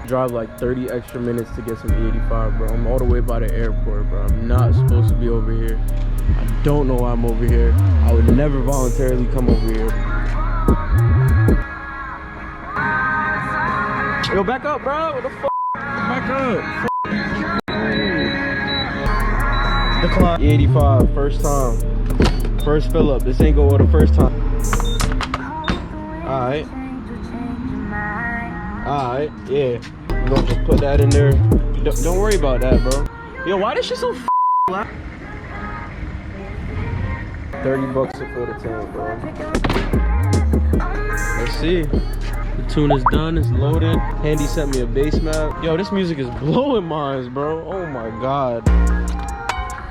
drive like 30 extra minutes to get some E85, bro. I'm all the way by the airport, bro. I'm not supposed to be over here. I don't know why I'm over here. I would never voluntarily come over here. Yo, back up, bro. What the fuck? Back up. Decline. E85, first time. First fill up. This ain't go well the first time. Alright. Alright, yeah. We're gonna just put that in there. Don't worry about that, bro. Yo, why this shit so loud? 30 bucks to fill the tank, bro. Let's see. The tune is done, it's loaded. Handy sent me a bass map. Yo, this music is blowing minds, bro. Oh my god.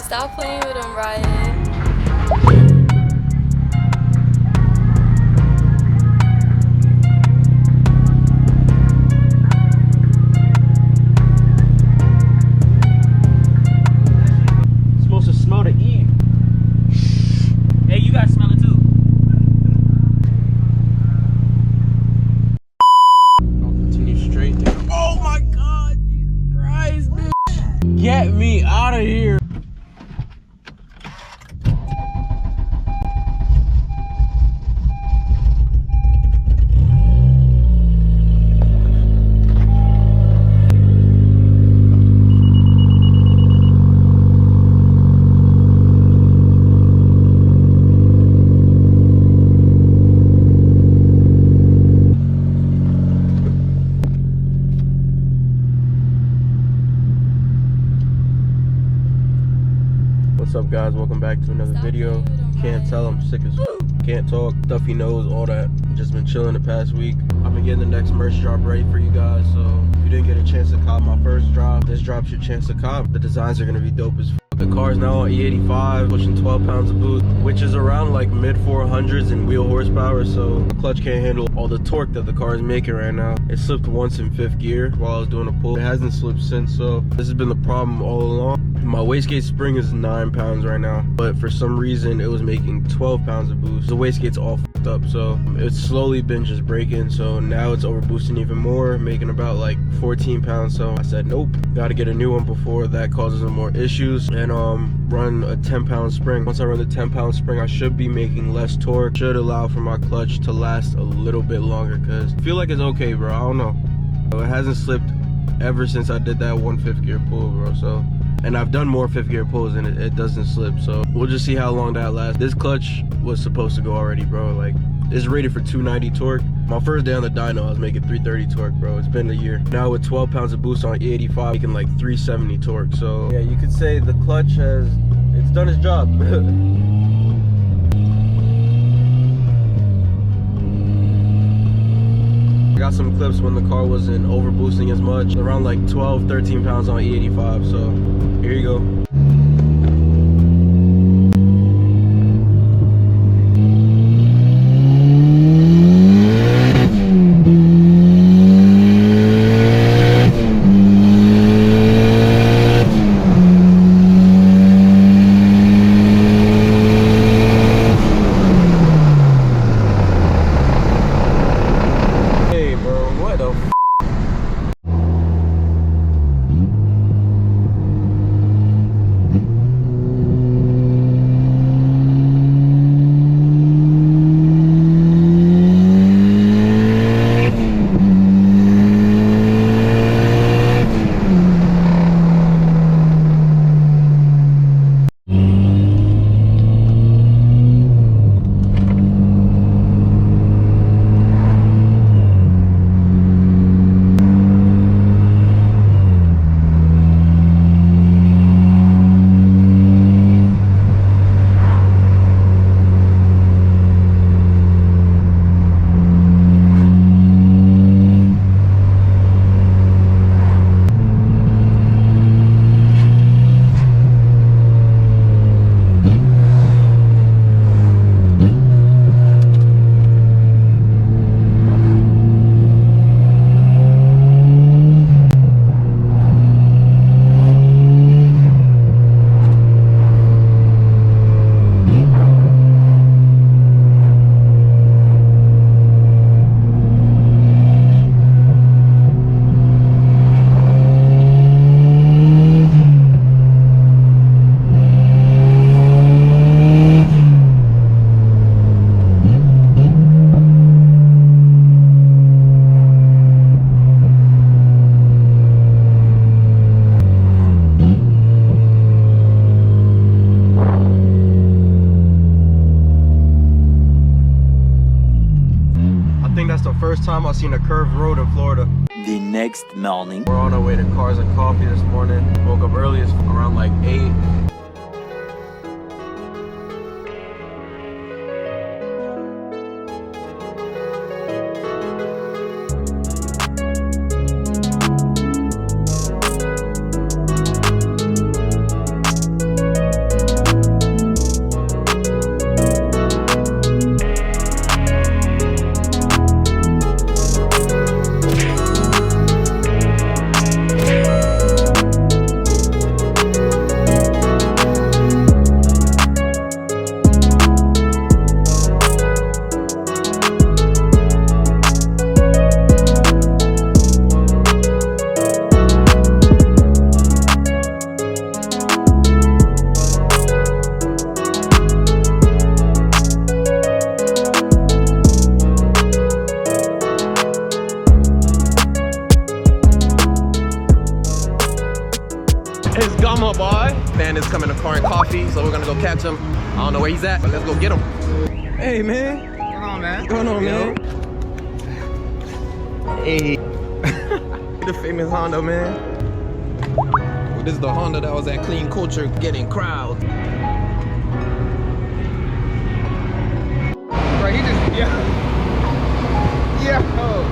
Stop playing with them, Riot. Get me out of here. What's up, guys? Welcome back to another video. Can't tell, I'm sick as can't talk, stuffy nose, all that. Just been chilling the past week. I've been getting the next merch drop ready for you guys, so if you didn't get a chance to cop my first drop, this drop's your chance to cop. The designs are gonna be dope as f. The car's now on E85, pushing 12 pounds of boost, which is around like mid 400s in wheel horsepower, so the clutch can't handle all the torque that the car is making right now. It slipped once in 5th gear while I was doing a pull. It hasn't slipped since, so this has been the problem all along. My wastegate spring is 9 pounds right now, but for some reason it was making 12 pounds of boost. The wastegate's all fucked up, so it's slowly been just breaking, so now it's over boosting even more, making about like 14 pounds. So I said nope, gotta get a new one before that causes more issues, and run a 10-pound spring. Once I run the 10-pound spring, I should be making less torque, should allow for my clutch to last a little bit longer, because I feel like it's okay, bro. I don't know, it hasn't slipped ever since I did that 1/5 gear pull, bro. So, and I've done more 5th gear pulls and it doesn't slip, so we'll just see how long that lasts. This clutch was supposed to go already, bro. Like, it's rated for 290 torque. My first day on the dyno, I was making 330 torque, bro. It's been a year. Now with 12 pounds of boost on E85, making like 370 torque. So yeah, you could say the clutch it's done its job. I got some clips when the car wasn't over boosting as much, around like 12, 13 pounds on E85. So here you go. the first time I've seen a curved road in Florida. The next morning. We're on our way to Cars and Coffee this morning. Woke up early, it's around like 8. It's Gama boy. Man is coming to Car and Coffee, so we're gonna go catch him. I don't know where he's at, but let's go get him. Hey man. What's going on, man? What's going on, man? Hey. The famous Honda, man. Well, this is the Honda that was at Clean Culture getting crowds. Bro, he just, yeah. Oh.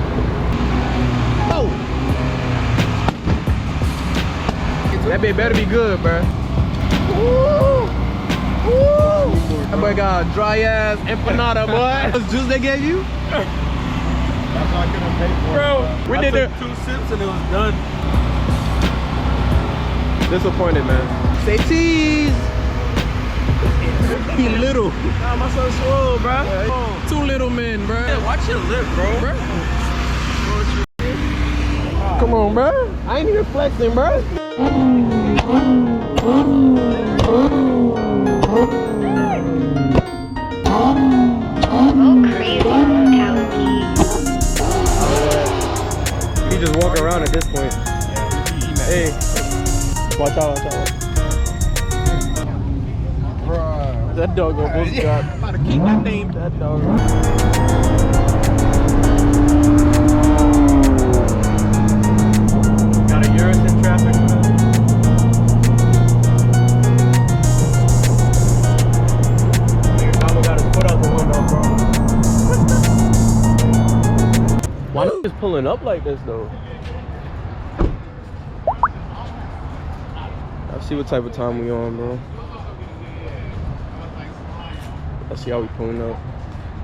That bitch better be good, bro. Woo! Woo! That boy got dry ass empanada, boy. That's juice they gave you? That's not gonna pay for Bro, it. we I did took it. 2 sips and it was done. Disappointed, man. Say cheese. He little. Nah, my son's swole, bro. Oh, 2 little men, bro. Yeah, watch your lip, bro. Come on, bro. I ain't even flexing, bro. He just walk around at this point. Hey, watch out, watch out. Bruh. That dog almost got. I'm about to keep that name. That dog. Got a Urus in traffic, man. Nigga Gama got his foot out the window, bro. Why not just pulling up like this, though? Let's see what type of time we on, bro. Let's see how we pulling up.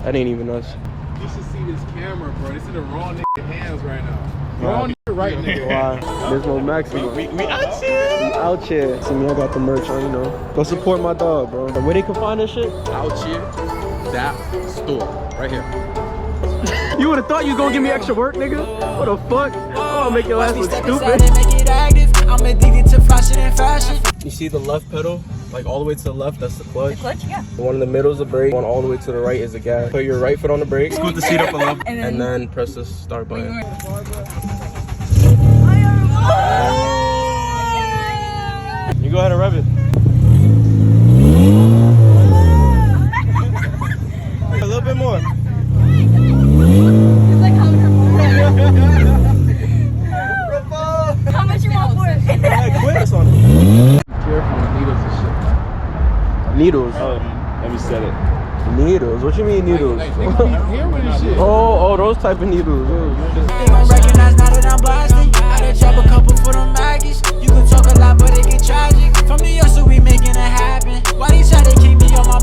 That ain't even us. You should see this camera, bro. This is the raw nigga hands right now. Raw nigga right nigga. Why? There's no maximum. We out here. Out here. See me, I got the merch on, you know. Go support my dog, bro. Where they can find this shit? Out here. That store. Right here. You would have thought you was gonna give me extra work, nigga. What the fuck? Oh, I'll make your ass look stupid. I'm addicted to fashion and fashion. You see the left pedal? Like all the way to the left, that's the clutch. The clutch, yeah. The one in the middle is the brake. One all the way to the right is the gas. Put your right foot on the brake. Scoot the seat up a little. And then press the start button. You go ahead and rev it. A little bit more. It's like having her How much you want for it? Like quiz on it. Careful with needles and shit. Needles. Let me set it. Needles? What you mean needles? Here with this shit. Oh, those type of needles. They gon' recognize now that I'm blasting. I done drop a couple for them Maggies. You can talk a lot, but it get tragic. From New York, so we making it happen. Why they try to keep me on my